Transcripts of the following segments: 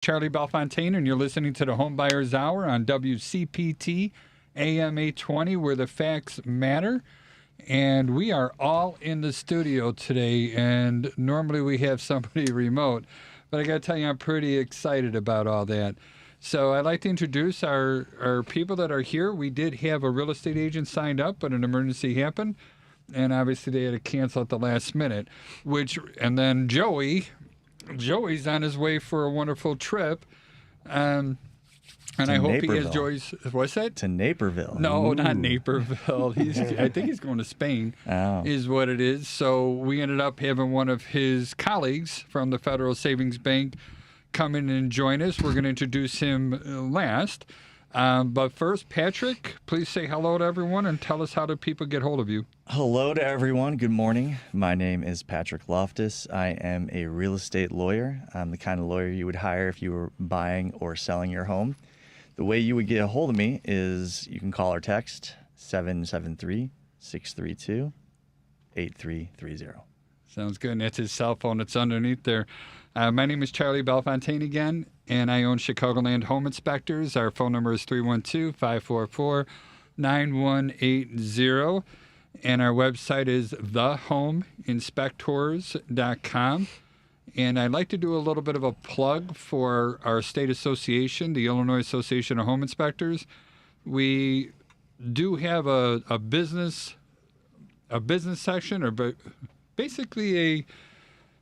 Charlie Belfontaine, and you're listening to the HomeBuyers Hour on WCPT AM 820, where the facts matter. And we are all in the studio today, and normally we have somebody remote, but I got to tell you, I'm pretty excited about all that. So I'd like to introduce our people that are here. We did have a real estate agent signed up, but an emergency happened, and obviously they had to cancel at the last minute. And then Joey's on his way for a wonderful trip. And I hope he has Joey's. What's that? To Naperville. No, Ooh. not Naperville. I think he's going to Spain, is what it is. So we ended up having one of his colleagues from the Federal Savings Bank come in and join us. We're going to introduce him last. But first, Patrick, please say hello to everyone and tell us how do people get hold of you. Hello to everyone. Good morning. My name is Patrick Loftus. I am a real estate lawyer. I'm the kind of lawyer you would hire if you were buying or selling your home. The way you would get a hold of me is you can call or text 773-632-8330. Sounds good. And that's his cell phone. It's underneath there. My name is Charlie Belfontaine again, and I own Chicagoland Home Inspectors. Our phone number is 312-544-9180. And our website is thehomeinspectors.com. And I'd like to do a little bit of a plug for our state association, the Illinois Association of Home Inspectors. We do have a business section, or basically a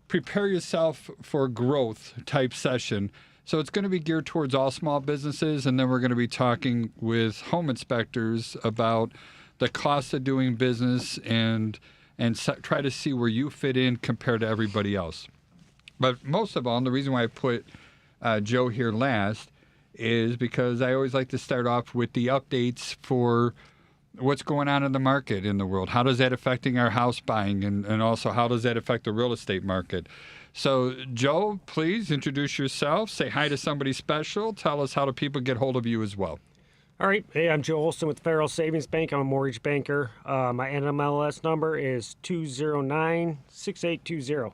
prepare yourself for growth type session. So it's going to be geared towards all small businesses, and then we're going to be talking with home inspectors about the cost of doing business and try to see where you fit in compared to everybody else. But most of all, and the reason why I put Joe here last is because I always like to start off with the updates for what's going on in the market in the world. How does that affecting our house buying, and also how does that affect the real estate market? So, Joe, please introduce yourself. Say hi to somebody special. Tell us how do people get hold of you as well. All right. Hey, I'm Joe Olson with Federal Savings Bank. I'm a mortgage banker. My NMLS number is 209-6820.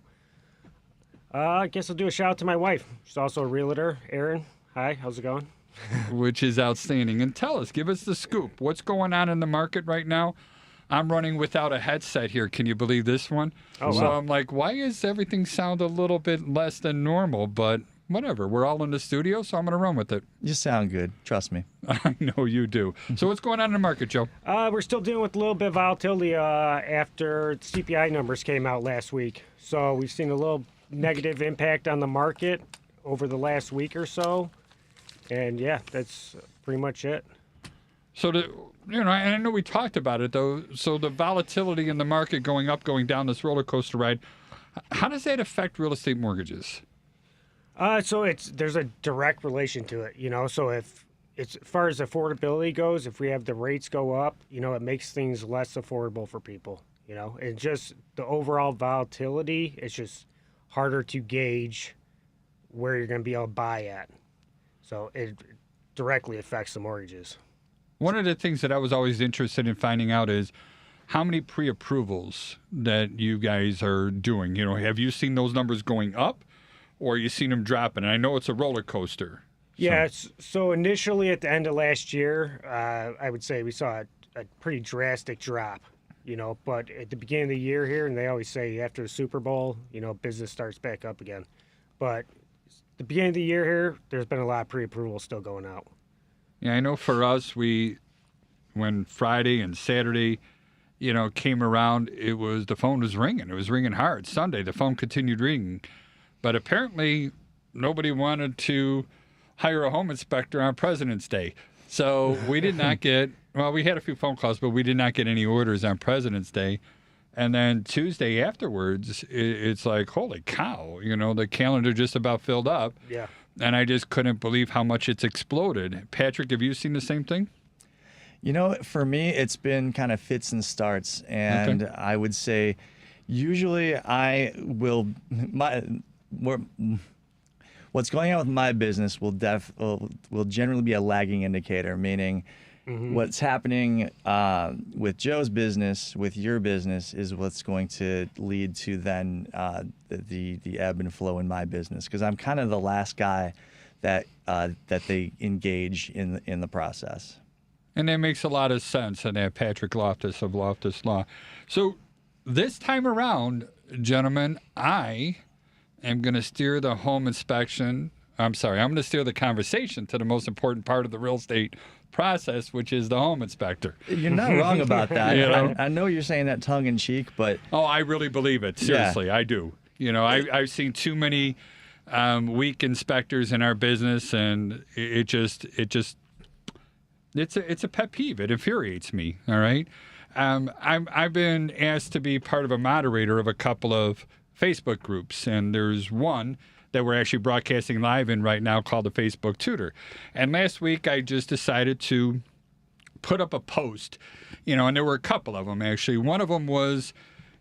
I guess I'll do a shout out to my wife. She's also a realtor, Erin. Hi, how's it going? Which is outstanding. And tell us, give us the scoop. What's going on in the market right now? I'm running without a headset here. Can you believe this one? Oh, so wow. I'm like, why is everything sound a little bit less than normal? But whatever. We're all in the studio, so I'm going to run with it. You sound good. Trust me. I know you do. So what's going on in the market, Joe? We're still dealing with a little bit of volatility after CPI numbers came out last week. So we've seen a little negative impact on the market over the last week or so. And yeah, that's pretty much it. So, and I know we talked about it, though. So the volatility in the market going up, going down this roller coaster ride, how does that affect real estate mortgages? So there's a direct relation to it, So if it's as far as affordability goes, if we have the rates go up, it makes things less affordable for people, And just the overall volatility, it's just harder to gauge where you're going to be able to buy at. So it directly affects the mortgages. One of the things that I was always interested in finding out is how many pre-approvals that you guys are doing. Have you seen those numbers going up, or you seen them dropping? And I know it's a roller coaster. Yeah, so initially at the end of last year, I would say we saw a pretty drastic drop, but at the beginning of the year here, and they always say after the Super Bowl, business starts back up again. But the beginning of the year here, there's been a lot of pre-approvals still going out. Yeah, I know for us, when Friday and Saturday, came around, the phone was ringing. It was ringing hard. Sunday, the phone continued ringing. But apparently, nobody wanted to hire a home inspector on President's Day. So we did not get, we had a few phone calls, but we did not get any orders on President's Day. And then Tuesday afterwards, it's like, holy cow, the calendar just about filled up. Yeah. And I just couldn't believe how much it's exploded. Patrick, have you seen the same thing? For me, it's been kind of fits and starts. And okay. I would say usually what's going on with my business will generally be a lagging indicator, meaning what's happening with Joe's business, with your business, is what's going to lead to then the ebb and flow in my business, because I'm kind of the last guy that they engage in the process. And that makes a lot of sense. And that Patrick Loftus of Loftus Law. So this time around, gentlemen, I am going to steer the home inspection. I'm going to steer the conversation to the most important part of the real estate process, which is the home inspector. You're not wrong about that. You know? I know you're saying that tongue in cheek, but I really believe it. Seriously, I do. You know, I've seen too many weak inspectors in our business, and it's a pet peeve. It infuriates me. All right. I've been asked to be part of a moderator of a couple of Facebook groups, and there's one that we're actually broadcasting live in right now called the Facebook Tutor. And last week I just decided to put up a post, you know, and there were a couple of them actually. One of them was,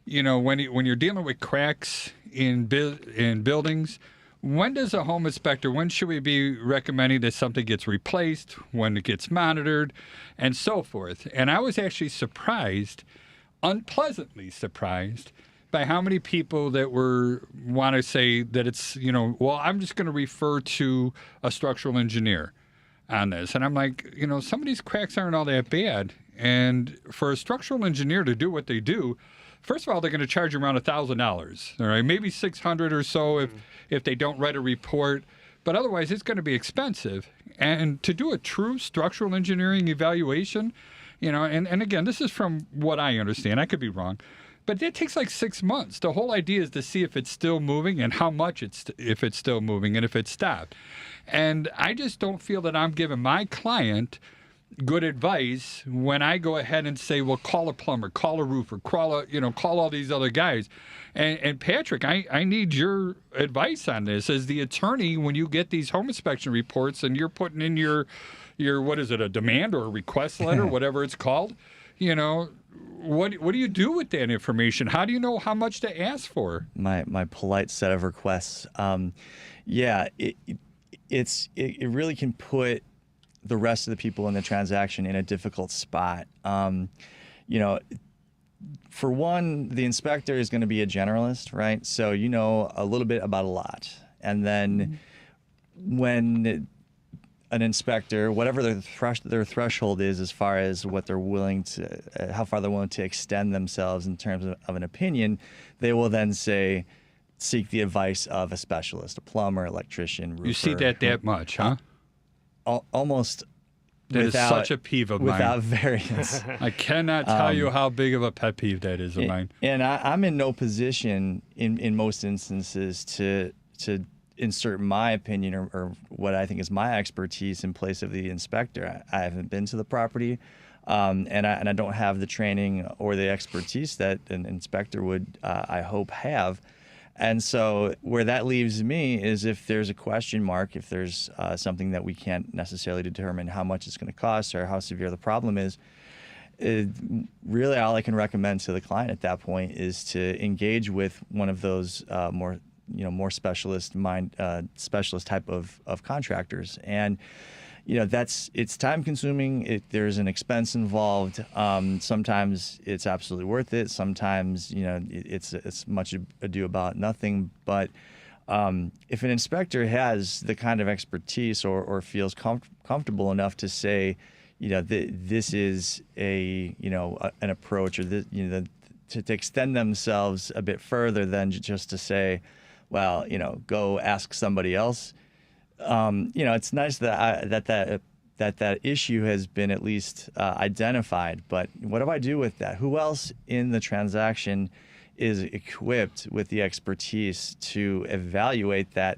you know, when you're dealing with cracks in buildings, when does a home inspector, when should we be recommending that something gets replaced, when it gets monitored, and so forth? And I was actually surprised, unpleasantly surprised, by how many people that want to say that it's, you know, well, I'm just going to refer to a structural engineer on this. And I'm like, you know, some of these cracks aren't all that bad. And for a structural engineer to do what they do, first of all, they're going to charge you around $1,000, all right, maybe $600 or so if they don't write a report. But otherwise, it's going to be expensive. And to do a true structural engineering evaluation, you know, and again, this is from what I understand. I could be wrong. But it takes like 6 months. The whole idea is to see if it's still moving and how much if it's still moving and if it's stopped. And I just don't feel that I'm giving my client good advice when I go ahead and say, well, call a plumber, call a roofer, call all these other guys. And Patrick, I need your advice on this. As the attorney, when you get these home inspection reports and you're putting in your what is it, a demand or a request letter, whatever it's called, you know, what do you do with that information? How do you know how much to ask for? My polite set of requests. It really can put the rest of the people in the transaction in a difficult spot. You know, for one, the inspector is going to be a generalist, right? So you know a little bit about a lot, and then when an inspector, whatever their threshold is as far as what they're willing to, how far they're willing to extend themselves in terms of an opinion, they will then say, seek the advice of a specialist, a plumber, electrician, roofer. You see that much, huh? Almost. That is such a peeve of mine. Without variance. I cannot tell you how big of a pet peeve that is of mine. And I'm in no position in most instances to insert my opinion or what I think is my expertise in place of the inspector. I haven't been to the property, and I don't have the training or the expertise that an inspector would, I hope, have. And so where that leaves me is if there's a question mark, if there's something that we can't necessarily determine how much it's going to cost or how severe the problem is, really all I can recommend to the client at that point is to engage with one of those more specialist type of contractors. And it's time consuming. There's an expense involved. Sometimes it's absolutely worth it. Sometimes it's much ado about nothing. But if an inspector has the kind of expertise or feels comfortable enough to say, this is an approach, or to extend themselves a bit further than just to say, well, go ask somebody else. It's nice that issue has been at least identified. But what do I do with that? Who else in the transaction is equipped with the expertise to evaluate that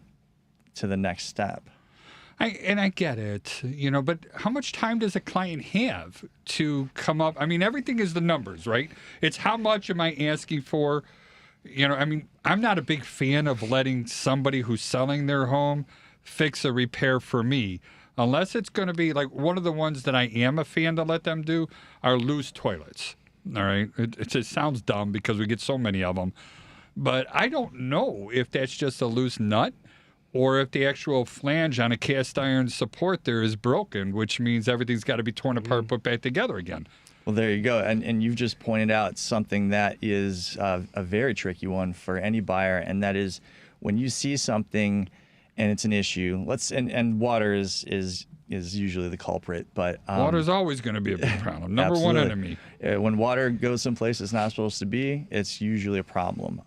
to the next step? I get it, but how much time does a client have to come up? I mean, everything is the numbers, right? It's how much am I asking for? I'm not a big fan of letting somebody who's selling their home fix a repair for me, unless it's going to be like one of the ones that I am a fan to let them do are loose toilets. All right. It sounds dumb because we get so many of them, but I don't know if that's just a loose nut or if the actual flange on a cast iron support there is broken, which means everything's got to be torn apart, put back together again. Well, there you go. And you've just pointed out something that is a very tricky one for any buyer, and that is when you see something and it's an issue. And water is usually the culprit, but Water's always going to be a big problem. Number one enemy. When water goes someplace it's not supposed to be, it's usually a problem.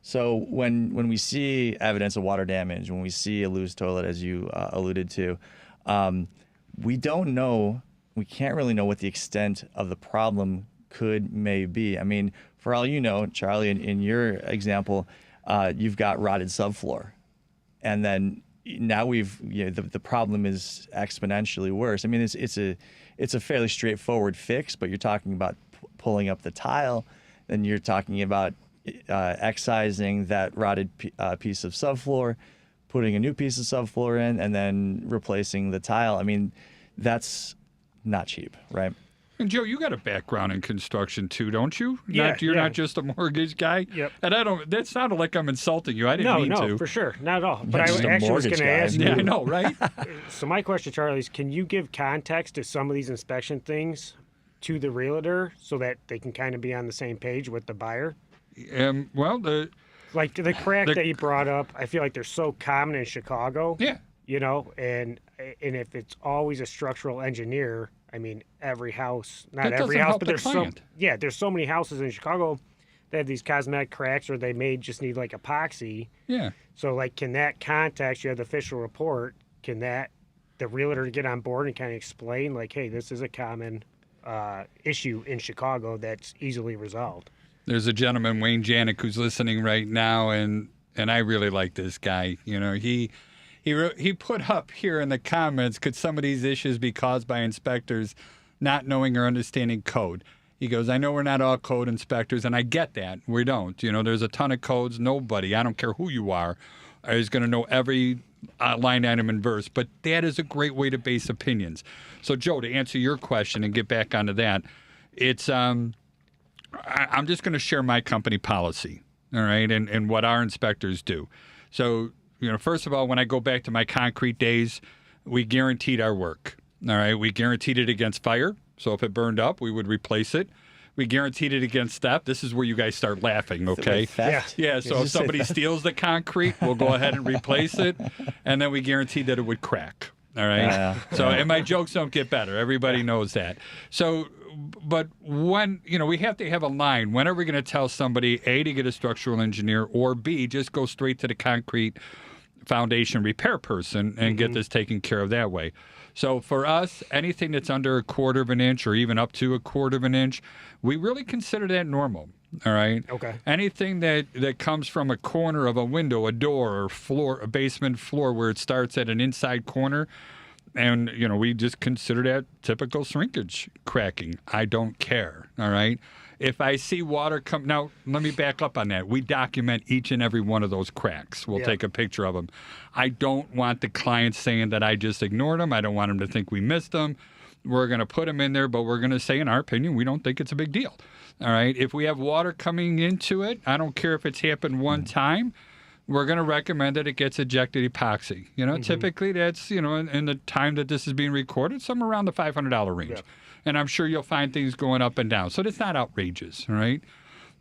So when we see evidence of water damage, when we see a loose toilet, as you alluded to, we can't really know what the extent of the problem may be. I mean, for all you know, Charlie, in your example, you've got rotted subfloor, and then now the problem is exponentially worse. I mean, it's a fairly straightforward fix, but you're talking about pulling up the tile, then you're talking about excising that rotted piece of subfloor, putting a new piece of subfloor in, and then replacing the tile. I mean, that's not cheap, right? And Joe, you got a background in construction too, don't you? Yeah, You're yeah. not just a mortgage guy. Yep. And that sounded like I'm insulting you. I didn't mean to. No, for sure, not at all. But I just a actually was mortgage going to guy. ask Yeah, you. I know, right? So my question, Charlie, is can you give context to some of these inspection things to the realtor so that they can kind of be on the same page with the buyer? Well, Like the crack that you brought up, I feel like they're so common in Chicago. yeah. You know, and if it's always a structural engineer, I mean, every house, not That every doesn't house, help but the there's client. there's so many houses in Chicago that have these cosmetic cracks, or they may just need like epoxy. Yeah. So, like, can that context, you have the official report, can the realtor get on board and kind of explain, like, hey, this is a common issue in Chicago that's easily resolved? There's a gentleman, Wayne Janik, who's listening right now, and I really like this guy. You know, he put up here in the comments, could some of these issues be caused by inspectors not knowing or understanding code? He goes, I know we're not all code inspectors, and I get that. We don't. You know, there's a ton of codes. Nobody, I don't care who you are, is going to know every line item and verse. But that is a great way to base opinions. So, Joe, to answer your question and get back onto that, it's I'm just going to share my company policy, all right, and what our inspectors do. So, you know, first of all, when I go back to my concrete days, we guaranteed our work. All right. We guaranteed it against fire. So if it burned up, we would replace it. We guaranteed it against theft. This is where you guys start laughing, okay? Theft? Yeah. So if somebody steals the concrete, we'll go ahead and replace it. And then we guaranteed that it would crack. All right. Yeah. So, and my jokes don't get better. Everybody knows that. So, but when, you know, we have to have a line. When are we going to tell somebody, A, to get a structural engineer, or B, just go straight to the concrete foundation repair person and get this taken care of that way? So for us, anything that's under 1/4 of an inch or even up to 1/4 of an inch, we really consider that normal. All right. Okay. Anything that comes from a corner of a window, a door, or floor, a basement floor where it starts at an inside corner, and you know, we just consider that typical shrinkage cracking. I don't care. All right. If I see water come, now let me back up on that. We document each and every one of those cracks. We'll take a picture of them. I don't want the clients saying that I just ignored them. I don't want them to think we missed them. We're going to put them in there, but we're going to say, in our opinion, we don't think it's a big deal. All right. If we have water coming into it, I don't care if it's happened one time. We're going to recommend that it gets ejected epoxy. You know, typically that's, you know, in the time that this is being recorded, somewhere around the $500 range. Yeah. And I'm sure you'll find things going up and down. So that's not outrageous, all right?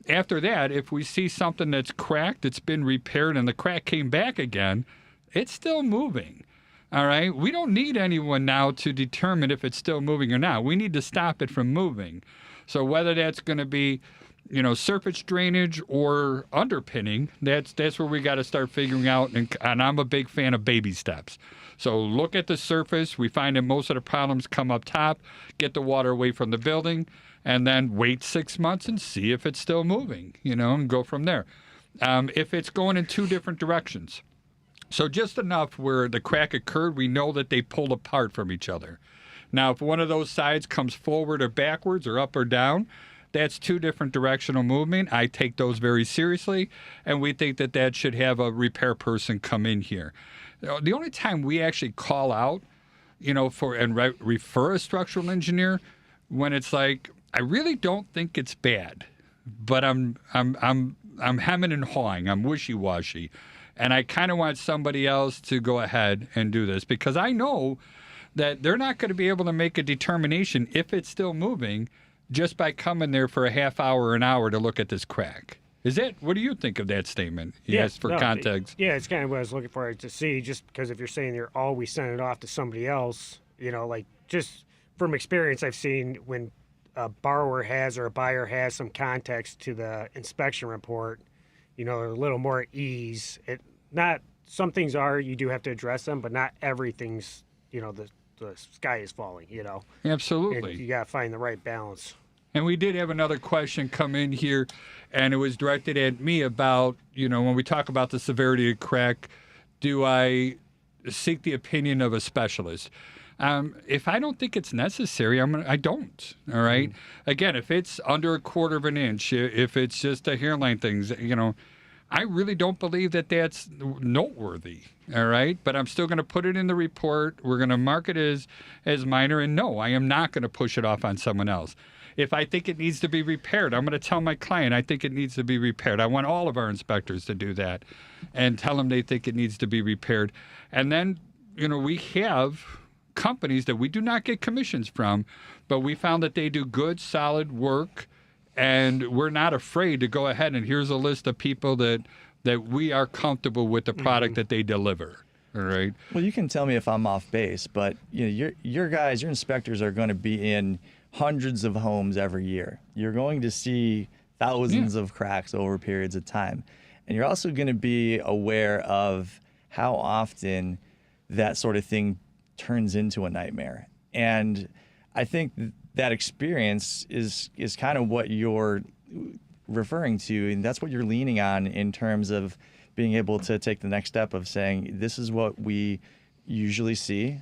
After that, if we see something that's cracked, it's been repaired, and the crack came back again, it's still moving, all right? We don't need anyone now to determine if it's still moving or not. We need to stop it from moving. So whether that's going to be, you know, surface drainage or underpinning, that's where we got to start figuring out. And I'm a big fan of baby steps. So look at the surface. We find that most of the problems come up top, get the water away from the building, and then wait 6 months and see if it's still moving, you know, and go from there. If it's going in two different directions. So just enough where the crack occurred, we know that they pulled apart from each other. Now, if one of those sides comes forward or backwards or up or down, that's two different directional movement. I take those very seriously, and we think that that should have a repair person come in here. The only time we actually call out, you know, refer a structural engineer, when it's like, I really don't think it's bad, but I'm hemming and hawing, I'm wishy-washy, and I kind of want somebody else to go ahead and do this, because I know that they're not going to be able to make a determination if it's still moving just by coming there for a half hour or an hour to look at this crack. What do you think of that statement? Yes, for no, context. Yeah, it's kind of what I was looking for to see, just because if you're saying you're always sending it off to somebody else, like just from experience, I've seen when a borrower has or a buyer has some context to the inspection report, a little more at ease. Some things you do have to address them, but not everything's, the sky is falling, Absolutely. And you got to find the right balance. And we did have another question come in here, and it was directed at me about, when we talk about the severity of crack, do I seek the opinion of a specialist? If I don't think it's necessary, I don't. All right. Again, if it's under 1/4 of an inch, if it's just a hairline things, I really don't believe that that's noteworthy. All right. But I'm still going to put it in the report. We're going to mark it as minor. And no, I am not going to push it off on someone else. If I think it needs to be repaired, I'm going to tell my client I think it needs to be repaired. I want all of our inspectors to do that and tell them they think it needs to be repaired. And then, we have companies that we do not get commissions from, but we found that they do good, solid work, and we're not afraid to go ahead and here's a list of people that we are comfortable with the product that they deliver. All right. Well, you can tell me if I'm off base, but your inspectors are going to be in hundreds of homes every year. You're going to see thousands of cracks over periods of time. And you're also going to be aware of how often that sort of thing turns into a nightmare. And I think that experience is kind of what you're referring to, and that's what you're leaning on in terms of being able to take the next step of saying, this is what we usually see,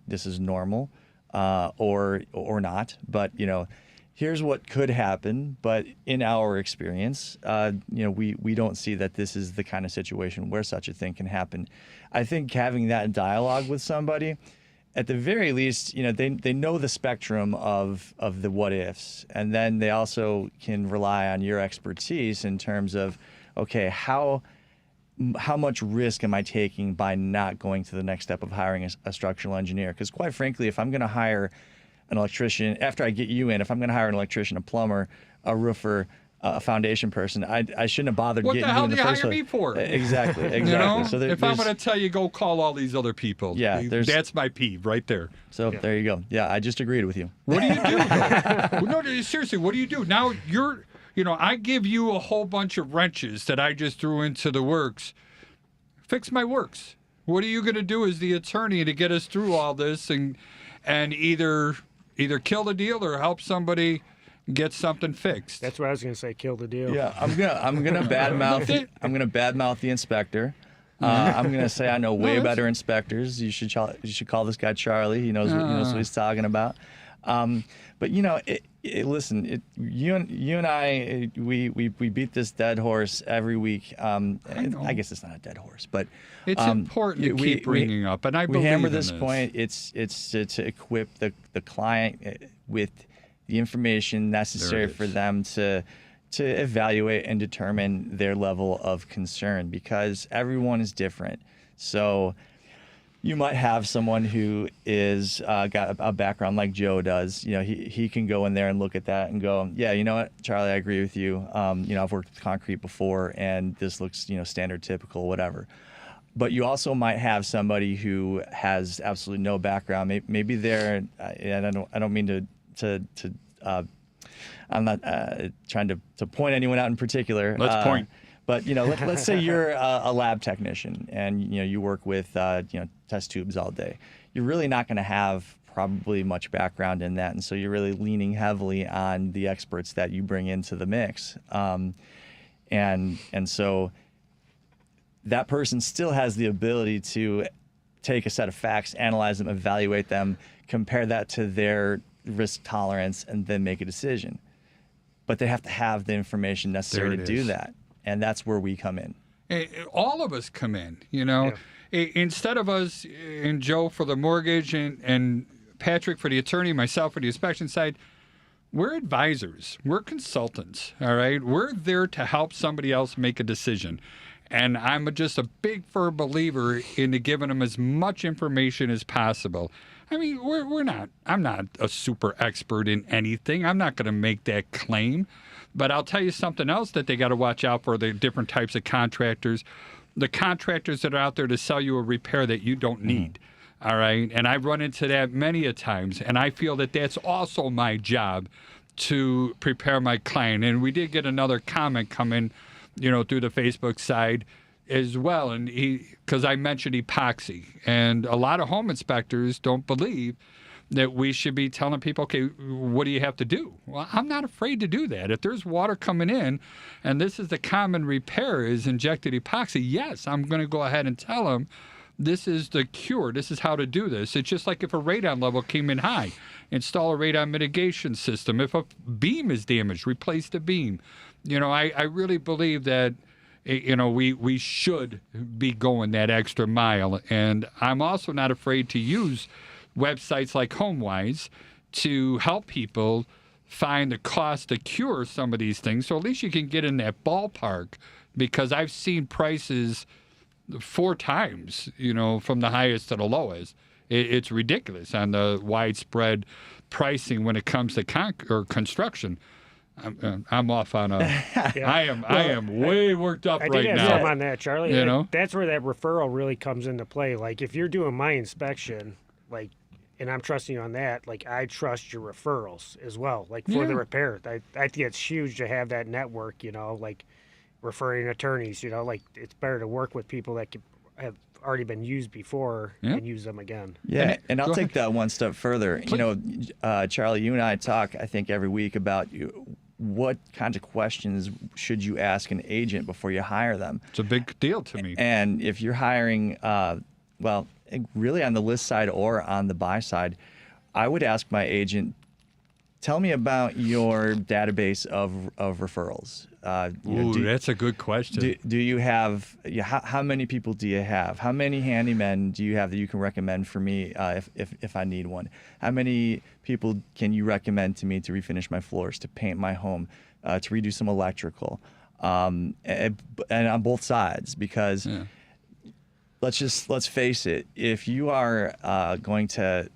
this is normal. Or not, but here's what could happen. But in our experience, we don't see that this is the kind of situation where such a thing can happen. I think having that dialogue with somebody, at the very least, they know the spectrum of the what ifs, and then they also can rely on your expertise in terms of, okay, how much risk am I taking by not going to the next step of hiring a structural engineer? Because quite frankly, if I'm going to hire an electrician, after I get you in, if I'm going to hire an electrician, a plumber, a roofer, a foundation person, I shouldn't have bothered getting you in the first place. What the hell do you hire me for? Exactly. So if I'm going to tell you, go call all these other people. Yeah, that's my peeve right there. So there you go. Yeah, I just agreed with you. What do you do? Well, no, seriously, what do you do? Now I give you a whole bunch of wrenches that I just threw into the works. Fix my works. What are you going to do as the attorney to get us through all this and either kill the deal or help somebody get something fixed? That's what I was going to say. Kill the deal. Yeah, I'm gonna badmouth the inspector. I'm gonna say I know way better inspectors. You should call this guy Charlie. He knows what he's talking about. But listen, you and I, we beat this dead horse every week. I guess it's not a dead horse, but it's important to keep bringing up. And I believe we hammer in this point. It's to equip the client with the information necessary for them to evaluate and determine their level of concern, because everyone is different. So you might have someone who is got a background like Joe does. He can go in there and look at that and go, yeah, you know what, Charlie, I agree with you. I've worked with concrete before, and this looks, standard, typical, whatever. But you also might have somebody who has absolutely no background. Maybe they're, and I don't mean to I'm not trying to point anyone out in particular. Let's point. But let's say you're a lab technician and you work with test tubes all day. You're really not going to have probably much background in that, and so you're really leaning heavily on the experts that you bring into the mix. And so that person still has the ability to take a set of facts, analyze them, evaluate them, compare that to their risk tolerance, and then make a decision. But they have to have the information necessary to do that. And that's where we come in. All of us come in, Instead of us and Joe for the mortgage and Patrick for the attorney, myself for the inspection side, we're advisors. We're consultants, all right? We're there to help somebody else make a decision. And I'm just a big, firm believer into giving them as much information as possible. I mean, I'm not a super expert in anything. I'm not going to make that claim. But I'll tell you something else that they got to watch out for, the different types of contractors. The contractors that are out there to sell you a repair that you don't need. All right. And I've run into that many a times. And I feel that that's also my job to prepare my client. And we did get another comment come in, through the Facebook side as well. And because I mentioned epoxy, and a lot of home inspectors don't believe that we should be telling people, okay, what do you have to do? Well, I'm not afraid to do that. If there's water coming in and this is the common repair is injected epoxy, yes, I'm going to go ahead and tell them this is the cure. This is how to do this. It's just like if a radon level came in high, install a radon mitigation system. If a beam is damaged, replace the beam. I really believe that we should be going that extra mile. And I'm also not afraid to use websites like HomeWise to help people find the cost to cure some of these things. So at least you can get in that ballpark, because I've seen prices 4 times, from the highest to the lowest. It's ridiculous on the widespread pricing when it comes to construction. I'm off on a. I am way worked up right now. I did have some on that, Charlie. That's where that referral really comes into play. Like if you're doing my inspection, and I'm trusting you on that, I trust your referrals as well, for the repair. I think it's huge to have that network, referring attorneys, it's better to work with people that have already been used before and use them again. Yeah, and I'll take that one step further. Charlie, you and I talk, I think, every week about what kinds of questions should you ask an agent before you hire them. It's a big deal to me. And if you're hiring, really on the list side or on the buy side, I would ask my agent, tell me about your database of referrals. That's a good question. Do you have, how many people do you have? How many handymen do you have that you can recommend for me if I need one? How many people can you recommend to me to refinish my floors, to paint my home, to redo some electrical? And on both sides, because let's face it, if you are going to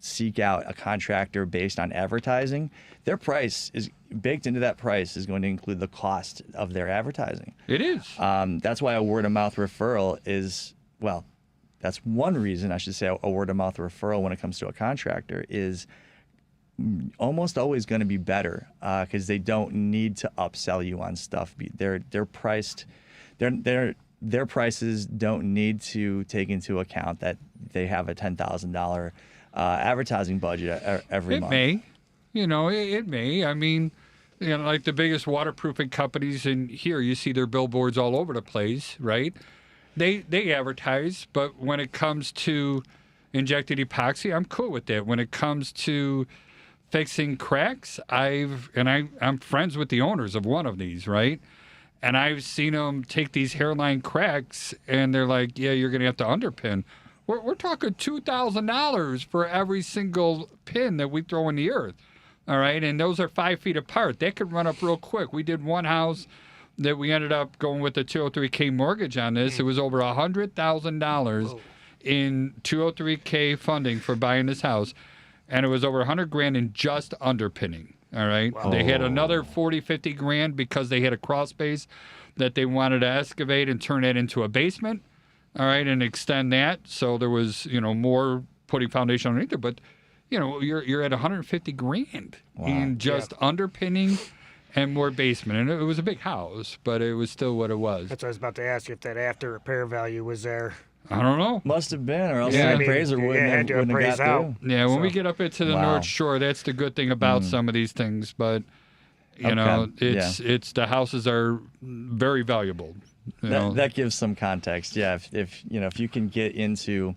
seek out a contractor based on advertising, their price is baked into that price is going to include the cost of their advertising. It is. That's why a word of mouth referral is, that's one reason I should say a word of mouth referral when it comes to a contractor is almost always going to be better because they don't need to upsell you on stuff. They're priced, their prices don't need to take into account that they have a $10,000 advertising budget every month. It may. I mean, like the biggest waterproofing companies in here, you see their billboards all over the place, right? They advertise, but when it comes to injected epoxy, I'm cool with that. When it comes to fixing cracks, I'm friends with the owners of one of these, right? And I've seen them take these hairline cracks, and they're like, yeah, you're going to have to underpin. We're talking $2,000 for every single pin that we throw in the earth, all right? And those are 5 feet apart. That could run up real quick. We did one house that we ended up going with a 203K mortgage on this. It was over $100,000 in 203K funding for buying this house, and it was over $100,000 in just underpinning. All right. Wow. They had another 40, 50 grand because they had a crawl space that they wanted to excavate and turn that into a basement. All right. And extend that. So there was, more putting foundation underneath it. But, you're at 150 grand in just underpinning and more basement. And it was a big house, but it was still what it was. That's what I was about to ask you, if that after repair value was there. I don't know. Must have been, or else the appraiser wouldn't have got through. Yeah, when we get up into the North Shore, that's the good thing about some of these things. But it's the houses are very valuable. That gives some context. Yeah, if you can get into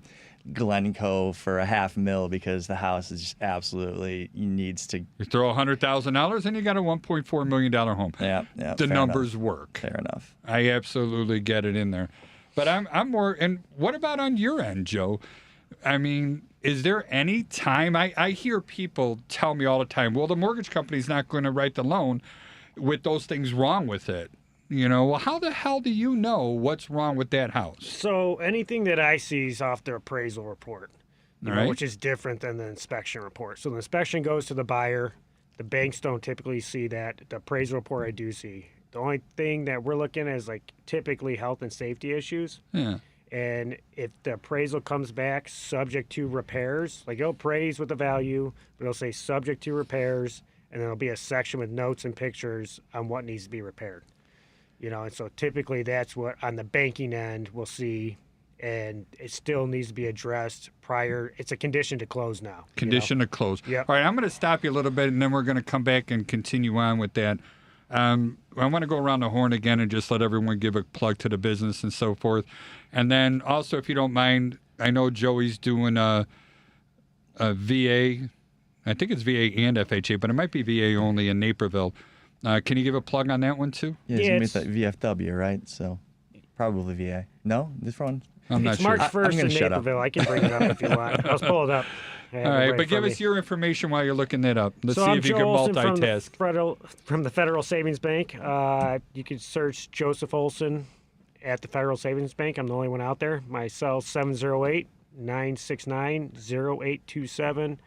Glencoe for $500,000 because the house is just absolutely needs to. You throw $100,000 and you got a $1.4 million home. Yeah. The numbers work. Fair enough. I absolutely get it in there. But I'm more, and what about on your end, Joe? I mean, is there any time, I hear people tell me all the time, well, the mortgage company's not going to write the loan with those things wrong with it. Well, how the hell do you know what's wrong with that house? So anything that I see is off the appraisal report, which is different than the inspection report. So the inspection goes to the buyer The banks don't typically see that. The appraisal report I do see. The only thing that we're looking at is like typically health and safety issues. Yeah. And if the appraisal comes back subject to repairs, like it'll appraise with the value, but it'll say subject to repairs, and there'll be a section with notes and pictures on what needs to be repaired. And so typically that's what on the banking end we'll see, and it still needs to be addressed prior. It's a condition to close now. Condition to close. Yep. All right, I'm going to stop you a little bit, and then we're going to come back and continue on with that. I want to go around the horn again and just let everyone give a plug to the business and so forth. And then also, if you don't mind, I know Joey's doing a VA. I think it's VA and FHA, but it might be VA only in Naperville. Can you give a plug on that one too? Yeah, Yeah, you made it's- that VFW, right? So probably VA. No, this one. I'm not It's sure. March 1st gonna in shut up. Naperville. I can bring it up if you want. I'll pull it up. I have All it right, right but give from us me. your information while you're looking that up. Let's So see I'm if you Joe can Olson multitask. from the Federal Savings Bank. You can search Joseph Olson at the Federal Savings Bank. I'm the only one out there. My cell 708-969-0827.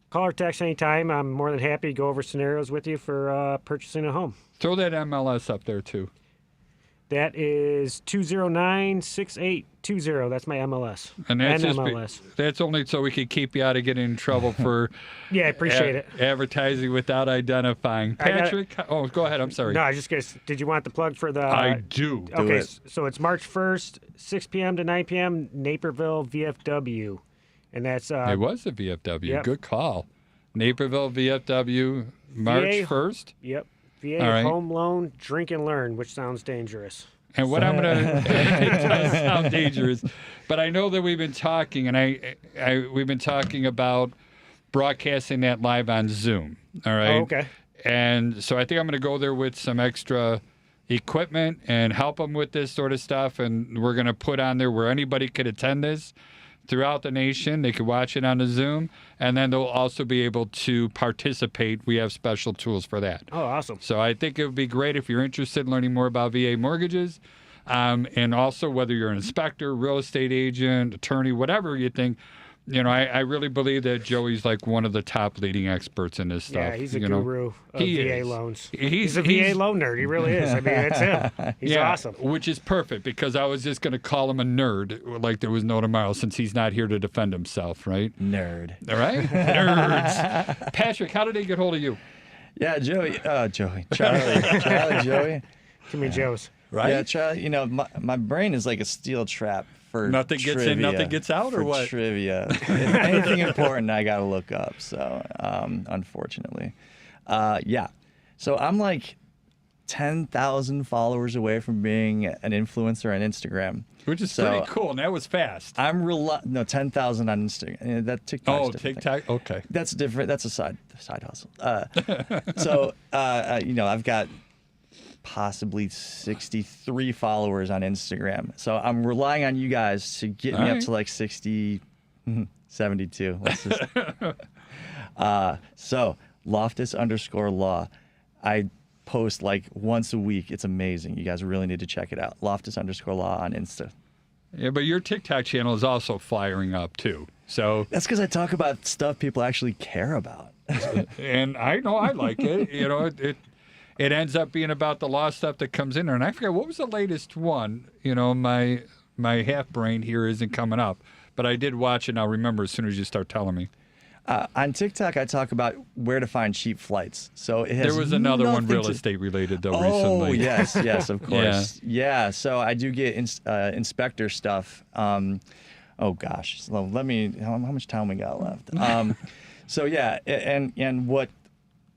Call or text anytime. I'm more than happy to go over scenarios with you for purchasing a home. Throw that MLS up there too. That is 209-6820. That's my MLS. And that's just MLS. that's only so we could keep you out of getting in trouble for Yeah, I appreciate it. advertising without identifying. I got- Patrick, oh, go ahead. I'm sorry. No, I just guess. Did you want the plug for the? I do. Okay, it. so it's March 1st, 6 p.m. to 9 p.m. Naperville VFW, and that's It was the VFW. Yep. Good call. Naperville VFW, March VA 1st. Yep. VA All right. Home Loan Drink and Learn, which sounds dangerous. And what I'm gonna it does sound dangerous, but I know that we've been talking, and we've been talking about broadcasting that live on Zoom. All right. Oh, okay. And so I think I'm gonna go there with some extra equipment and help them with this sort of stuff, and we're gonna put on there where anybody could attend this throughout the nation. They could watch it on the Zoom, and then they'll also be able to participate. We have special tools for that. Oh, awesome. So I think it would be great if you're interested in learning more about VA mortgages, and also whether you're an inspector, real estate agent, attorney, whatever you think. I really believe that Joey's like one of the top leading experts in this stuff. Yeah, he's a you know. guru of He VA is. loans. He's a VA loan nerd. He really is. I mean, it's him. He's awesome. Which is perfect because I was just going to call him a nerd like there was no tomorrow since he's not here to defend himself, right? Nerd. All right? Nerds. Patrick, how did they get hold of you? Yeah, Joey. Charlie, Joey. Too many Joes. Right? Yeah, Charlie. My brain is like a steel trap for Nothing gets in, trivia, nothing gets out, or for what? Trivia. If anything important, I gotta look up. So, unfortunately, yeah. So I'm like 10,000 followers away from being an influencer on Instagram. Which is So- pretty cool, and that was fast. I'm 10,000 on Instagram. That TikTok. Oh, TikTok? Okay. That's different. That's a side hustle. So I've got possibly 63 followers on Instagram. So I'm relying on you guys to get me All up right. to like 72. Let's just, so Loftus_law. I post like once a week. It's amazing. You guys really need to check it out. Loftus_law on Insta. Yeah, but your TikTok channel is also firing up too. So, That's because I talk about stuff people actually care about. and I know I like it. It ends up being about the law stuff that comes in there. And I forget what was the latest one. My half brain here isn't coming up, but I did watch it. And I'll remember as soon as you start telling me. On TikTok, I talk about where to find cheap flights. So it has There was another one nothing real to- estate related though Oh, recently. yes, of course. Yeah, so I do get inspector stuff. Oh gosh, so let me. How much time we got left? So yeah, and what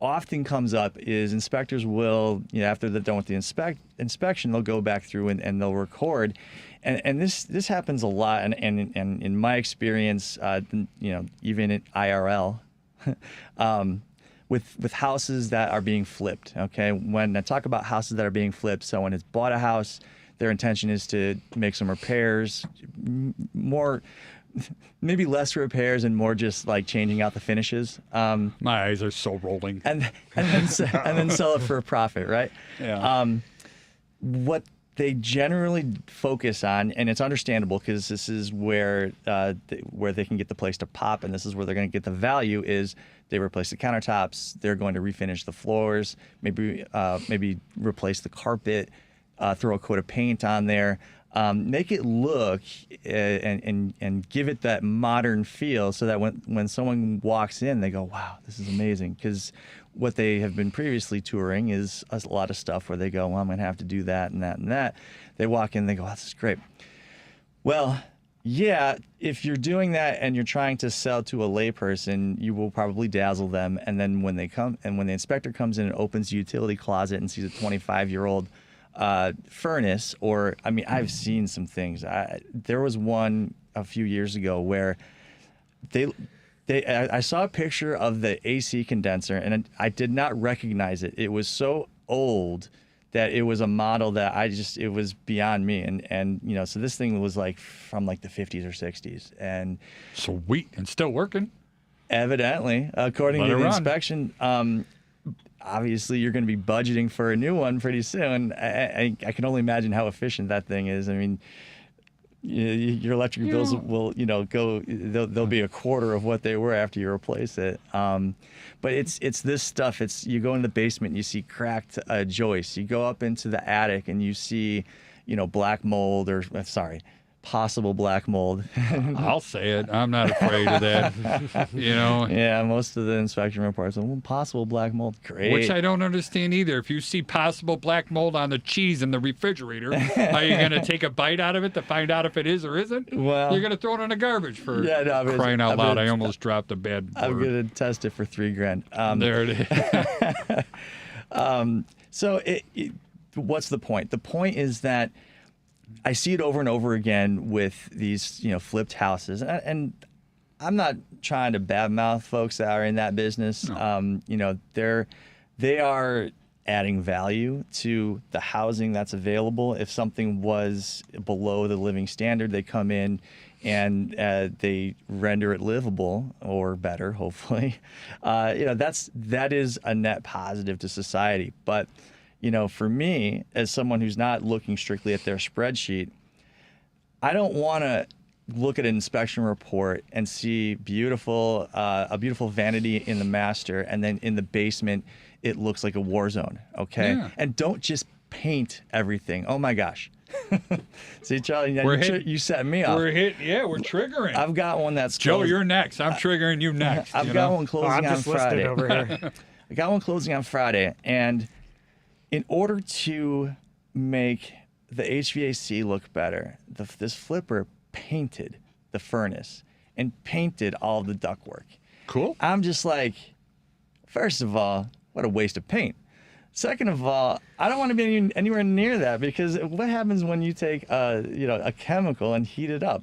often comes up is inspectors will, after they're done with the inspection, they'll go back through and they'll record. And this happens a lot, and in my experience, even in IRL, with houses that are being flipped. Okay, when I talk about houses that are being flipped, someone has bought a house, their intention is to make some repairs, maybe less repairs and more just like changing out the finishes, My eyes are so rolling. and then sell it for a profit, right? Yeah. What they generally focus on, and it's understandable because this is where they can get the place to pop, and this is where they're going to get the value. Is they replace the countertops, they're going to refinish the floors, maybe replace the carpet, throw a coat of paint on there, make it look and give it that modern feel, so that when someone walks in, they go, "Wow, this is amazing." Because what they have been previously touring is a lot of stuff where they go, "Well, I'm going to have to do that and that and that." They walk in, they go, "Oh, this is great." Well, yeah, if you're doing that and you're trying to sell to a layperson, you will probably dazzle them. And then when the inspector comes in and opens the utility closet and sees a 25-year-old furnace, or, I mean, I've seen some things. There was one a few years ago where I saw a picture of the AC condenser, and I did not recognize it. It was so old that it was a model that it was beyond me. And so this thing was like from like the 50s or 60s. And Sweet. And still working. evidently, according Let to it the run. inspection, obviously you're going to be budgeting for a new one pretty soon. I can only imagine how efficient that thing is. I mean, your electric bills will, go. They'll be a quarter of what they were after you replace it. But it's this stuff. You go in the basement, and you see cracked joists. You go up into the attic, and you see, black mold, or possible black mold. I'll say it. I'm not afraid of that. Yeah, most of the inspection reports, possible black mold. Great. Which I don't understand either. If you see possible black mold on the cheese in the refrigerator, are you going to take a bite out of it to find out if it is or isn't? Well, you're going to throw it in the garbage for crying out I'm loud. gonna- I almost dropped a bad I'm word. going to test it for $3,000. There it is. So what's the point? The point is that I see it over and over again with these, flipped houses, and I'm not trying to badmouth folks that are in that business. No. They are adding value to the housing that's available. If something was below the living standard, they come in and they render it livable or better, hopefully. That is a net positive to society. But for me, as someone who's not looking strictly at their spreadsheet, I don't want to look at an inspection report and see a beautiful vanity in the master, and then in the basement it looks like a war zone. Okay, Yeah. And don't just paint everything. Oh my gosh. See, Charlie, you set me off. We're triggering. I've got one that's Joe, closed. you're next. I'm triggering you next. I've got one closing I'm on just listening Friday. over here. I got one closing on Friday, and in order to make the HVAC look better, this flipper painted the furnace and painted all the ductwork. Cool. I'm just like, first of all, what a waste of paint. Second of all, I don't want to be anywhere near that, because what happens when you take a chemical and heat it up?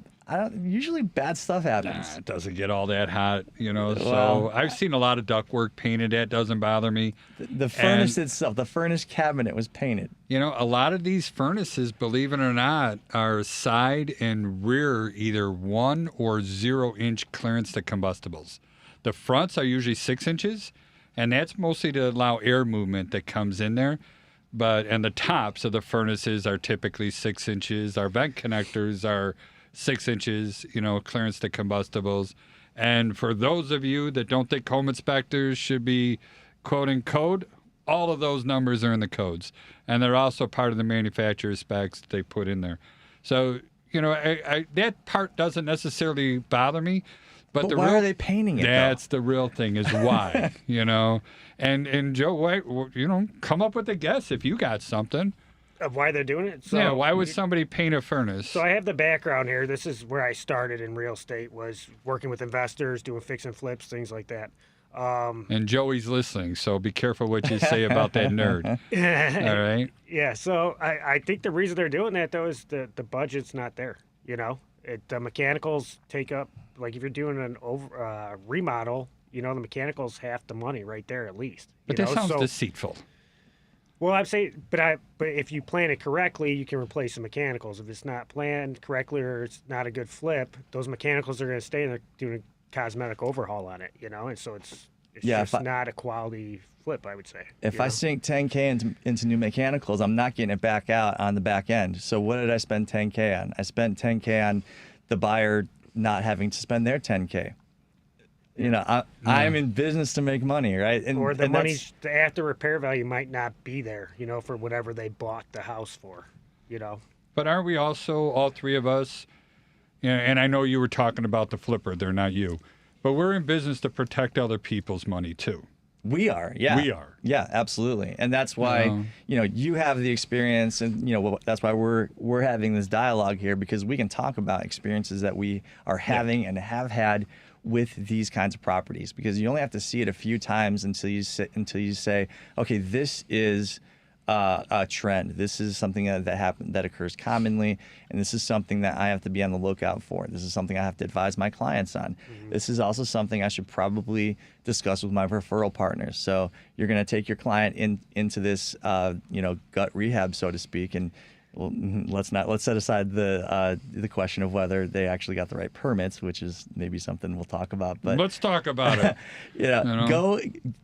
Usually bad stuff happens. It doesn't get all that hot, So Well, I've seen a lot of ductwork painted. That doesn't bother me. The furnace itself, the furnace cabinet was painted. A lot of these furnaces, believe it or not, are side and rear either 1 or 0 inch clearance to combustibles. The fronts are usually 6 inches, and that's mostly to allow air movement that comes in there. And the tops of the furnaces are typically 6 inches. Our vent connectors are 6 inches, clearance to combustibles. And for those of you that don't think home inspectors should be quoting code, all of those numbers are in the codes. And they're also part of the manufacturer's specs they put in there. So, that part doesn't necessarily bother me. But why are they painting it, That's the real thing, is why, And Joe, why, come up with a guess if you got something. Of why they're doing it. So, Why would somebody paint a furnace? So I have the background here. This is where I started in real estate, was working with investors, doing fix and flips, things like that. And Joey's listening, so be careful what you say about that nerd. All right? Yeah, so I think the reason they're doing that, though, is the budget's not there. The mechanicals take up, like if you're doing an remodel, the mechanicals half the money right there at least. But that sounds deceitful. Well, I'm saying, but if you plan it correctly, you can replace the mechanicals. If it's not planned correctly or it's not a good flip, those mechanicals are going to stay and they're doing a cosmetic overhaul on it, And so It's Yeah, just not a quality flip, I would say. If I sink 10K into new mechanicals, I'm not getting it back out on the back end. So what did I spend 10K on? I spent 10K on the buyer not having to spend their 10K. You know, I'm in business to make money, right? Or the money, that's- the after repair value might not be there, you know, for whatever they bought the house for, you know. But aren't we also, all three of us, and I know you were talking about the flipper, they're not you, but we're in business to protect other people's money too. We are, yeah. We are. Yeah, absolutely. And that's why, you have the experience, and that's why we're having this dialogue here, because we can talk about experiences that we are having and have had with these kinds of properties, because you only have to see it a few times until you say, okay, this is a trend. This is something that occurs commonly, and this is something that I have to be on the lookout for. This is something I have to advise my clients on. Mm-hmm. This is also something I should probably discuss with my referral partners. So you're going to take your client into this, gut rehab, so to speak, and let's set aside the question of whether they actually got the right permits, which is maybe something we'll talk about. But let's talk about it. Go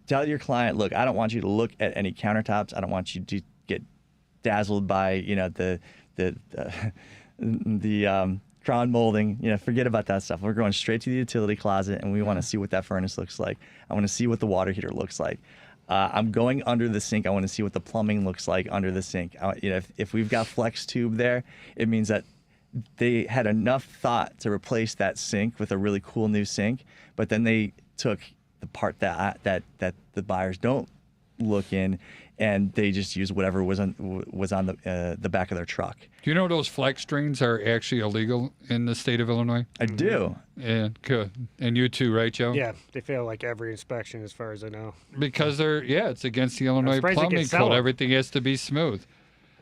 tell your client, look, I don't want you to look at any countertops. I don't want you to get dazzled by the crown molding. Forget about that stuff. We're going straight to the utility closet, and we want to see what that furnace looks like. I want to see what the water heater looks like. I'm going under the sink. I want to see what the plumbing looks like under the sink. If we've got flex tube there, it means that they had enough thought to replace that sink with a really cool new sink, but then they took the part that the buyers don't look in, and they just use whatever was on the back of their truck. Do you know those flex drains are actually illegal in the state of Illinois? I do. Yeah, good. And you too, right, Joe? Yeah, they fail like every inspection, as far as I know. Because it's against the Illinois plumbing code. Everything has to be smooth.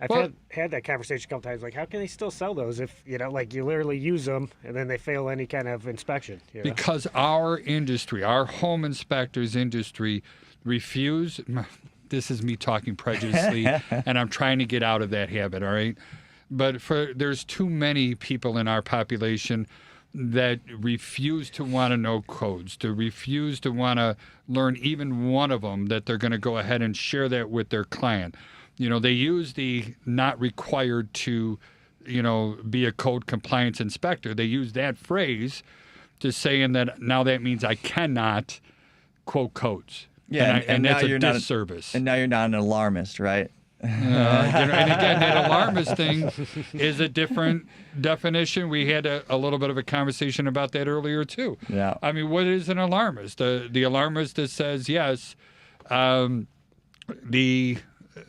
I've had that conversation a couple times. Like, how can they still sell those if you literally use them and then they fail any kind of inspection? Because our industry, our home inspectors industry, refuse. This is me talking prejudiciously, and I'm trying to get out of that habit. All right, but there's too many people in our population that refuse to want to know codes, to refuse to want to learn even one of them, that they're going to go ahead and share that with their client. They use the not required to, be a code compliance inspector. They use that phrase to saying that now that means I cannot quote codes. Yeah, and that's a disservice. And now you're not an alarmist, right? And again, that alarmist thing is a different definition. We had a little bit of a conversation about that earlier too. Yeah. I mean, what is an alarmist? The alarmist that says yes, the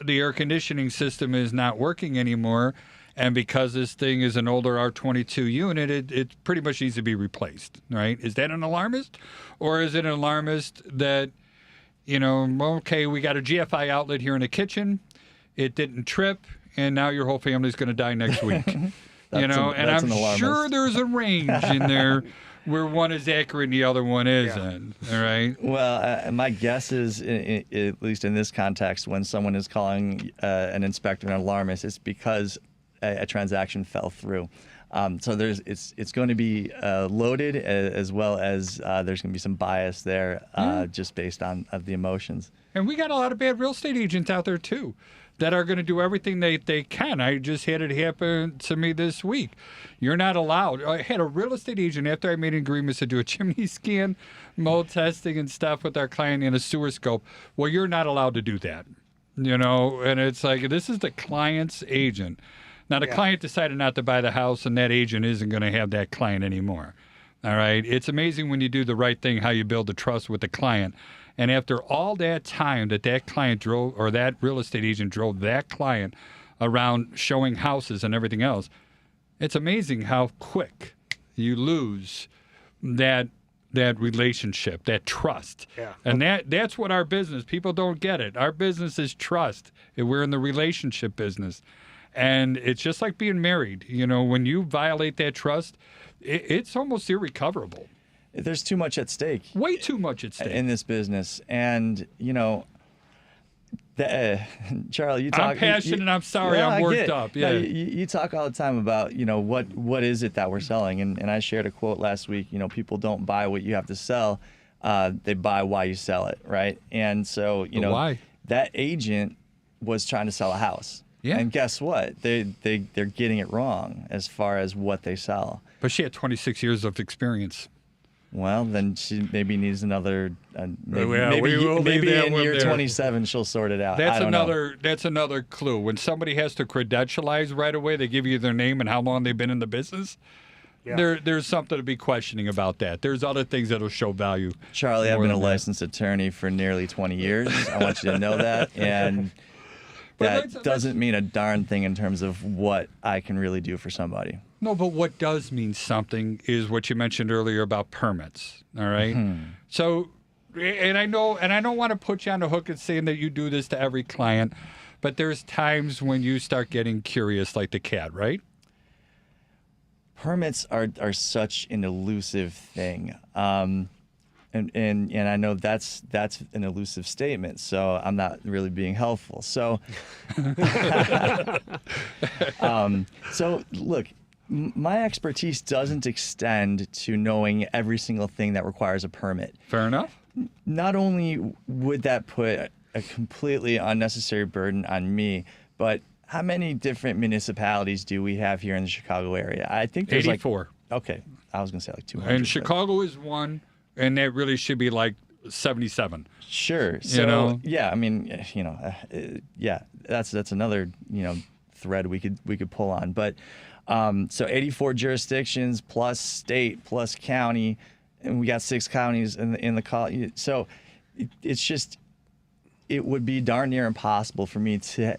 air conditioning system is not working anymore, and because this thing is an older R22 unit, it pretty much needs to be replaced. Right? Is that an alarmist, or is it an alarmist that okay, we got a GFI outlet here in the kitchen. It didn't trip, and now your whole family's going to die next week. And I'm sure there's a range in there where one is accurate and the other one isn't. Yeah. All right. Well, my guess is, at least in this context, when someone is calling an inspector an alarmist, it's because a transaction fell through. So it's going to be loaded, as well as there's going to be some bias there, just based on the emotions. And we got a lot of bad real estate agents out there too, that are going to do everything they can. I just had it happen to me this week. You're not allowed. I had a real estate agent, after I made agreements to do a chimney scan, mold testing and stuff with our client in a sewer scope. Well, you're not allowed to do that. And it's like, this is the client's agent. Now, the client decided not to buy the house, and that agent isn't going to have that client anymore. All right? It's amazing when you do the right thing, how you build the trust with the client. And after all that time that client drove, or that real estate agent drove that client around showing houses and everything else, it's amazing how quick you lose that relationship, that trust. Yeah. And that's what our business, people don't get it. Our business is trust. We're in the relationship business. And it's just like being married. When you violate that trust, it's almost irrecoverable. There's too much at stake. Way too much at stake. In this business. And, Charlie, you talk. I'm passionate and I'm sorry, I'm worked up. Yeah. No, you talk all the time about, what is it that we're selling? And I shared a quote last week, people don't buy what you have to sell. they buy while you sell it, right? And so, you But know, why? that agent was trying to sell a house. Yeah. And guess what? They're getting it wrong as far as what they sell. But she had 26 years of experience. Well, then she maybe needs another. Maybe, Well, we will leave maybe that in one year there. 27 she'll sort it out. That's I don't know. another clue. When somebody has to credentialize right away, they give you their name and how long they've been in the business. Yeah. There's something to be questioning about that. There's other things that'll show value. Charlie, I've more been a than that. licensed attorney for nearly 20 years. I want you to know that. And But that doesn't mean a darn thing in terms of what I can really do for somebody. No, but what does mean something is what you mentioned earlier about permits. All right? So, and I don't want to put you on the hook and saying that you do this to every client, but there's times when you start getting curious, like the cat, right? Permits are such an elusive thing. And I know that's an elusive statement, so I'm not really being helpful. So, so look, my expertise doesn't extend to knowing every single thing that requires a permit. Fair enough. Not only would that put a completely unnecessary burden on me, but how many different municipalities do we have here in the Chicago area? I think there's 84. okay, I was gonna say like 200. And but- Chicago is one, and that really should be like 77. Sure. So know? yeah, I mean, yeah, that's another thread we could pull on. But so 84 jurisdictions plus state plus county, and we got 6 counties in the so it's just it would be darn near impossible for me to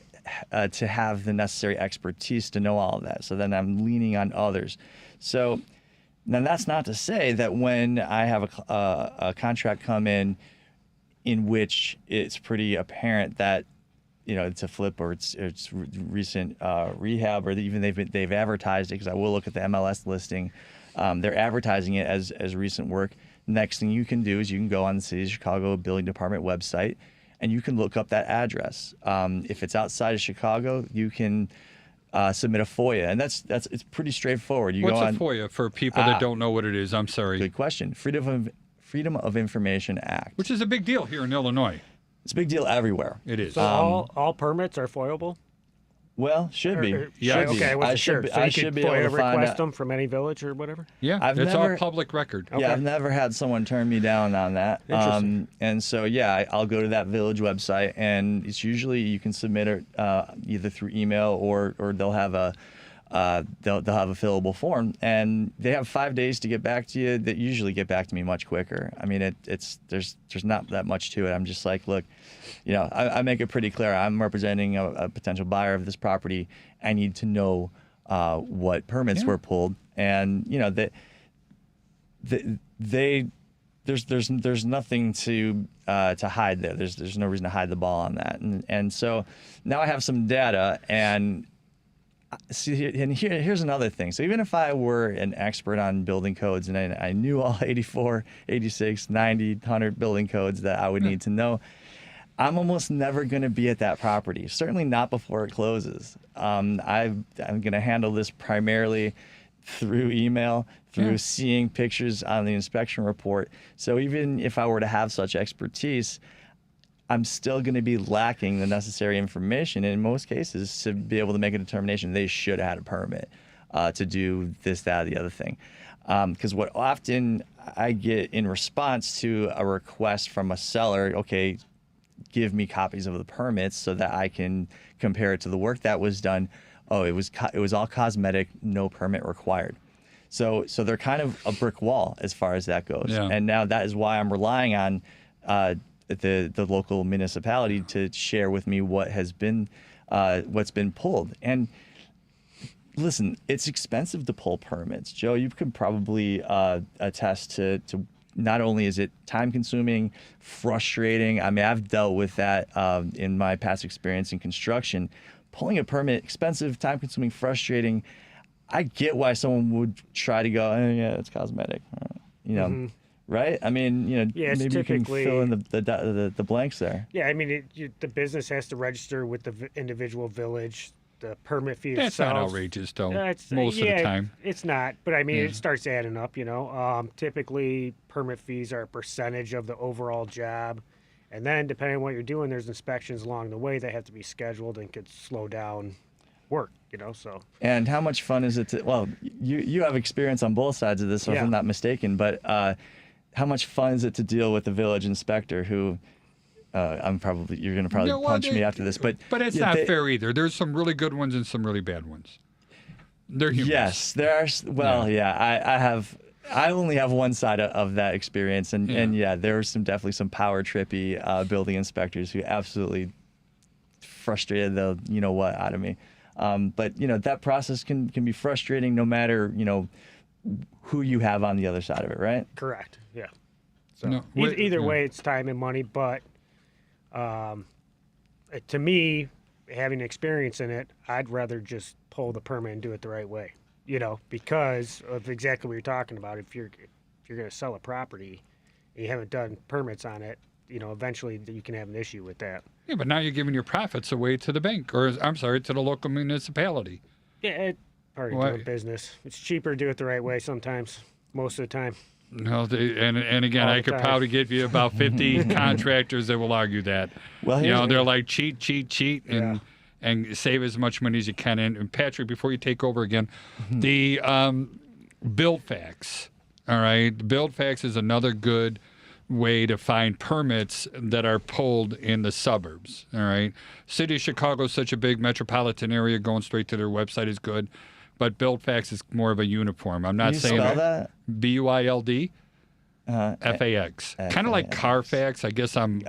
have the necessary expertise to know all of that. So then I'm leaning on others. So. Now, that's not to say that when I have a contract come in which it's pretty apparent that it's a flip or it's recent rehab, or even they've advertised it, because I will look at the MLS listing. They're advertising it as recent work. Next thing you can do is you can go on the City of Chicago Building Department website and you can look up that address. If it's outside of Chicago, you can submit a FOIA, and it's pretty straightforward. You What's go a on. FOIA for people that don't know what it is? I'm sorry. Good question. Freedom of Information Act. Which is a big deal here in Illinois. It's a big deal everywhere. It is. So all permits are foilable? Well, should be. Yeah, Should be. Okay, I wasn't sure. So I you should could be able FOIA to find request out. them from any village or whatever? Yeah, I've it's never- all public record. Yeah, I've never had someone turn me down on that. Interesting. And so, yeah, I'll go to that village website, and it's usually you can submit it either through email or they'll have a they'll have a fillable form, and they have 5 days to get back to you. That usually get back to me much quicker. I mean, there's not that much to it. I'm just like, look, I make it pretty clear. I'm representing a potential buyer of this property. I need to know what permits were pulled, and that there's nothing to hide there. There's no reason to hide the ball on that, and so now I have some data. And see, and here's another thing. So even if I were an expert on building codes and I knew all 84, 86, 90, 100 building codes that I would need to know, I'm almost never going to be at that property. Certainly not before it closes. I'm going to handle this primarily through email, through seeing pictures on the inspection report. So even if I were to have such expertise, I'm still going to be lacking the necessary information in most cases to be able to make a determination they should have had a permit to do this, that, or the other thing. Because what often I get in response to a request from a seller, okay, give me copies of the permits so that I can compare it to the work that was done. Oh, it was all cosmetic, no permit required. So they're kind of a brick wall as far as that goes. Yeah. And now that is why I'm relying on the local municipality to share with me what's been pulled. And listen, it's expensive to pull permits. Joe, you could probably attest to not only is it time consuming, frustrating. I mean, I've dealt with that in my past experience in construction. Pulling a permit, expensive, time consuming, frustrating. I get why someone would try to go, yeah, it's cosmetic, right? I mean, Yeah, it's maybe you can typically- fill in the blanks there. Yeah, I mean, the business has to register with the individual village. the permit fee That's itself. not outrageous, though. That's, Most of the time. It's not, but I mean, it starts adding up, you know. Typically, permit fees are a percentage of the overall job. And then, depending on what you're doing, there's inspections along the way that have to be scheduled and could slow down work, you know, so. And how much fun is it to, well, you have experience on both sides of this, so if Yeah. I'm not mistaken, but how much fun is it to deal with the village inspector who, you're going to probably punch me after this, but it's yeah, not fair either. There's some really good ones and some really bad ones. They're humans. Yes, there are. Well, I only have one side of that experience, and there are definitely some power trippy building inspectors who absolutely frustrated the what out of me. But that process can be frustrating no matter who you have on the other side of it, right? Correct. Yeah. So No, either way, it's time and money. But to me, having experience in it, I'd rather just pull the permit and do it the right way. Because of exactly what you're talking about. If you're going to sell a property and you haven't done permits on it, eventually you can have an issue with that. Yeah, but now you're giving your profits away to the bank, or I'm sorry, to the local municipality. Yeah, it's part of doing business. It's cheaper to do it the right way sometimes, most of the time. No, and again, All I the could time. probably give you about 50 contractors that will argue that. Well, They're like cheat, and save as much money as you can. And Patrick, before you take over again, the build fax. All right, build fax is another good way to find permits that are pulled in the suburbs. All right, City of Chicago is such a big metropolitan area. Going straight to their website is good, but build fax is more of a uniform. I'm not Can you saying spell that? BUILD. FAX, kind of like Carfax. I guess I'm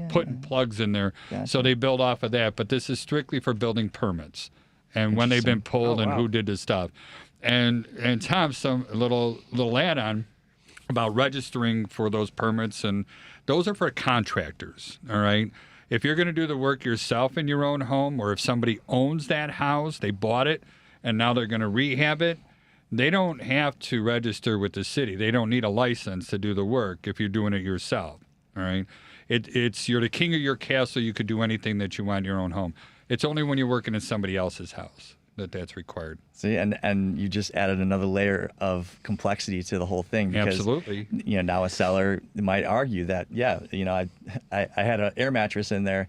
putting plugs in there, so they build off of that. But this is strictly for building permits, and when they've been pulled and who did the stuff. And Tom, some little add-on about registering for those permits, and those are for contractors. All right, if you're going to do the work yourself in your own home, or if somebody owns that house, they bought it, and now they're going to rehab it. They don't have to register with the city. They don't need a license to do the work if you're doing it yourself. All right, it's you're the king of your castle. You could do anything that you want in your own home. It's only when you're working in somebody else's house that's required. See, and you just added another layer of complexity to the whole thing. Because, Absolutely. Now a seller might argue that, I had an air mattress in there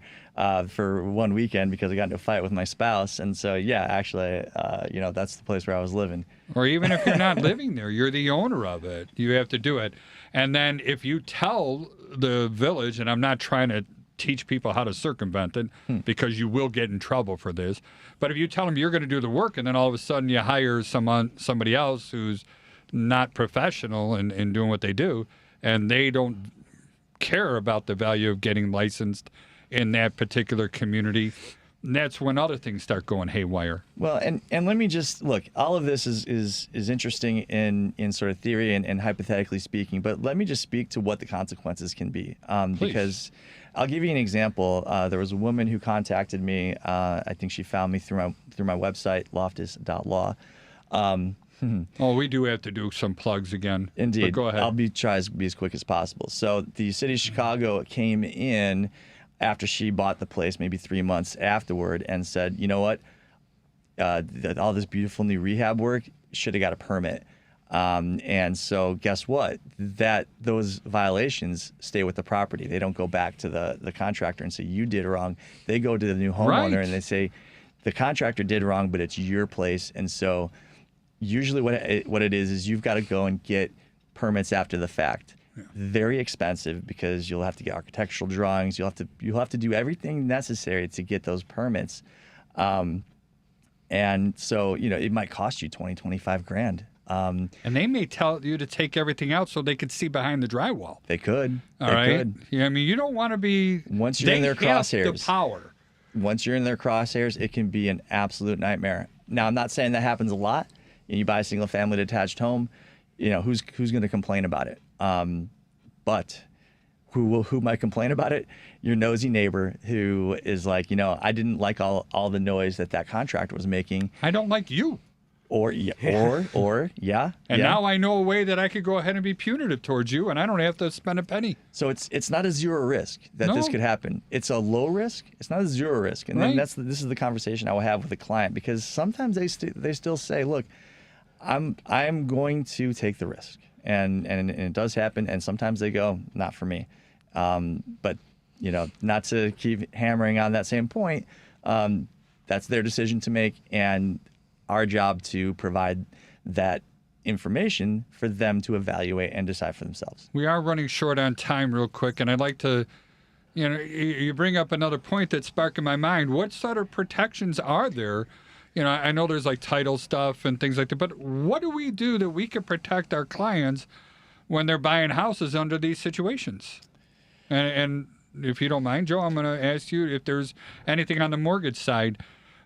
for one weekend because I got into a fight with my spouse, and so actually, that's the place where I was living. Or even if you're not living there, you're the owner of it. You have to do it. And then if you tell the village, and I'm not trying to teach people how to circumvent it because you will get in trouble for this. But if you tell them you're going to do the work and then all of a sudden you hire somebody else who's not professional in doing what they do, and they don't care about the value of getting licensed in that particular community, that's when other things start going haywire. Well, and let me just look, all of this is interesting in sort of theory and hypothetically speaking, but let me just speak to what the consequences can be. Because I'll give you an example. There was a woman who contacted me. I think she found me through my website, loftus.law. Oh, we do have to do some plugs again. Indeed. But go ahead. I'll try to be as quick as possible. So the city of Chicago came in after she bought the place, maybe 3 months afterward, and said, you know what, all this beautiful new rehab work should have got a permit. And so guess what? Those violations stay with the property. They don't go back to the contractor and say, you did wrong. They go to the new homeowner Right. and they say, the contractor did wrong, but it's your place. And so usually what it is you've got to go and get permits after the fact. Yeah. Very expensive because you'll have to get architectural drawings. You'll have to do everything necessary to get those permits. And so, it might cost you 20-25 grand. And they may tell you to take everything out so they could see behind the drywall. They could. All right. Yeah, I mean, you don't want to be. Once you're in their crosshairs. They have the power. Once you're in their crosshairs, it can be an absolute nightmare. Now, I'm not saying that happens a lot. You buy a single-family detached home, who's going to complain about it? But who might complain about it? Your nosy neighbor who is like, I didn't like all the noise that contractor was making. I don't like you. Or yeah, yeah. And yeah. now I know a way that I could go ahead and be punitive towards you, and I don't have to spend a penny. So it's not a zero risk that this No. could happen. It's a low risk. It's not a zero risk. And then Right. this is the conversation I will have with a client, because sometimes they still say, look, I'm going to take the risk, and it does happen. And sometimes they go, not for me. But not to keep hammering on that same point. That's their decision to make, and our job to provide that information for them to evaluate and decide for themselves. We are running short on time real quick, and I'd like to, you bring up another point that's sparking my mind. What sort of protections are there? I know there's like title stuff and things like that, but what do we do that we can protect our clients when they're buying houses under these situations? And if you don't mind, Joe, I'm going to ask you if there's anything on the mortgage side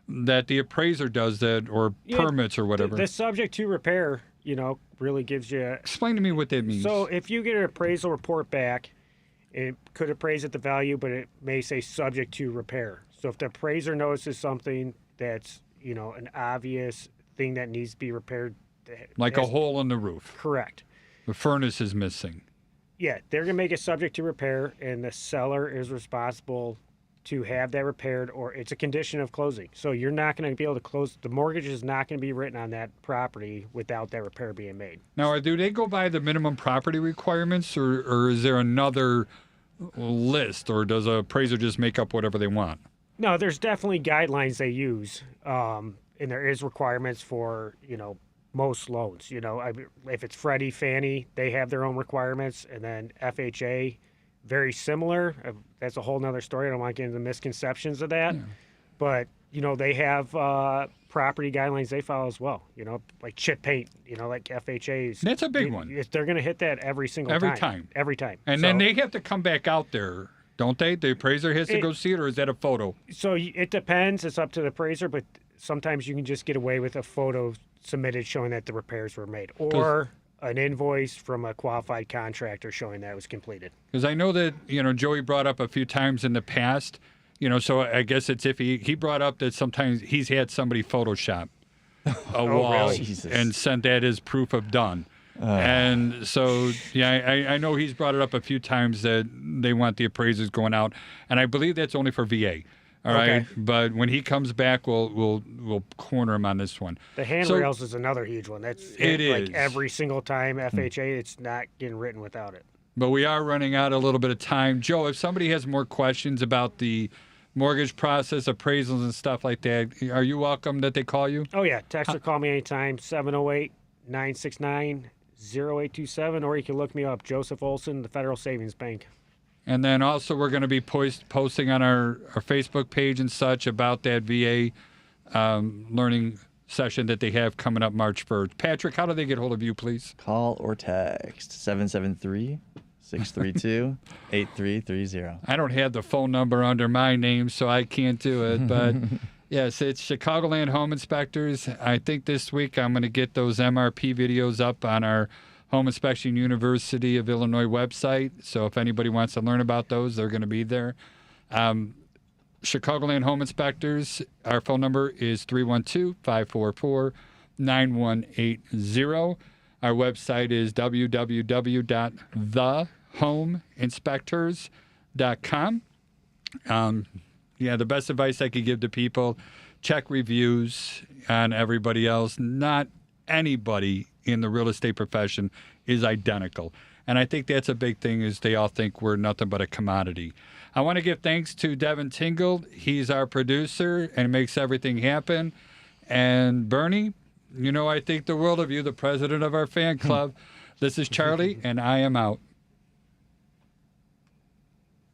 that the appraiser does that, or permits or whatever. The subject to repair, really gives you. Explain to me what that means. So if you get an appraisal report back, it could appraise at the value, but it may say subject to repair. So if the appraiser notices something that's, an obvious thing that needs to be repaired. Like a hole in the roof. Correct. The furnace is missing. Yeah, they're going to make it subject to repair, and the seller is responsible to have that repaired, or it's a condition of closing. So you're not going to be able to close. The mortgage is not going to be written on that property without that repair being made. Now, do they go by the minimum property requirements, or is there another list, or does a appraiser just make up whatever they want? No, there's definitely guidelines they use, and there is requirements for, most loans. If it's Freddie, Fannie, they have their own requirements, and then FHA, very similar. That's a whole nother story. I don't want to get into the misconceptions of that. Yeah. But, they have property guidelines they follow as well. Like chip paint, like FHA's. That's a big one. They're going to hit that every time. Every time. And then they have to come back out there, don't they? The appraiser has to go see it, or is that a photo? So it depends. It's up to the appraiser, but sometimes you can just get away with a photo submitted showing that the repairs were made, or an invoice from a qualified contractor showing that it was completed. Because I know that, Joey brought up a few times in the past, so I guess it's if he brought up that sometimes he's had somebody Photoshop a wall really? And sent that as proof of done. And so, I know he's brought it up a few times that they want the appraisers going out, and I believe that's only for VA. All right, but when he comes back, we'll corner him on this one. The handrails is another huge one. That's like is. Every single time FHA, it's not getting written without it. But we are running out a little bit of time. Joe, if somebody has more questions about the mortgage process, appraisals and stuff like that, are you welcome that they call you? Oh, yeah. Text or call me anytime, 708-969-0827, or you can look me up, Joseph Olson, the Federal Savings Bank. And then also we're going to be posting on our Facebook page and such about that VA learning session that they have coming up March 1st. Patrick, how do they get hold of you, please? Call or text 773-632-8330. I don't have the phone number under my name, so I can't do it. But yes, it's Chicagoland Home Inspectors. I think this week I'm going to get those MRP videos up on our Home Inspection University of Illinois website. So if anybody wants to learn about those, they're going to be there. Chicagoland Home Inspectors, our phone number is 312-544-9180. Our website is www.thehomeinspectors.com. The best advice I could give to people, check reviews on everybody else. Not anybody in the real estate profession is identical. And I think that's a big thing, is they all think we're nothing but a commodity. I want to give thanks to Devin Tingle. He's our producer and makes everything happen. And Bernie, I think the world of you, the president of our fan club. This is Charlie, and I am out.